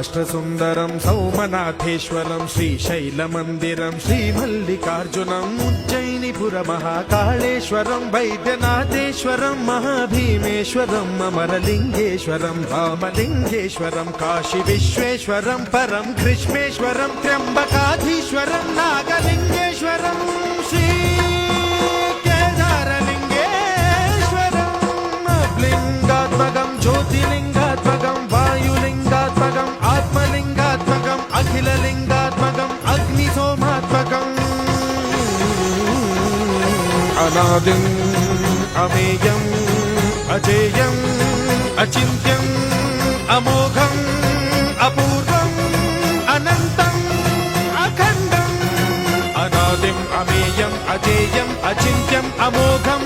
రాష్ట్రసుందరం సౌమనాథేశ్వరం శ్రీశైలమందిరం శ్రీమల్లికార్జునం ఉజ్జయినిపుర మహాకాళేశ్వరం వైద్యనాథేశ్వరం మహాభీమేశ్వరం అమరలింగేశ్వరం రామలింగేశ్వరం కాశీ విశ్వేశ్వరం పరం కృష్ణేశ్వరం త్ర్యంబకాధీశ్వరం నాగలింగేశ్వరం శ్రీ కేదారలింగేశ్వరం లింగాత్మకం జ్యోతిలింగాత్మకం వాయులింగాత్మకం ఆత్మలింగాత్మకం అఖిలలింగాత్మకం అగ్నిసోమాత్మకం అనాదిం అమేయం అజేయం అచింత్యం అమోఘం అపూర్వం అనంతం అఖండం అనాదిం అమేయం అజేయం అచింత్యం అమోఘం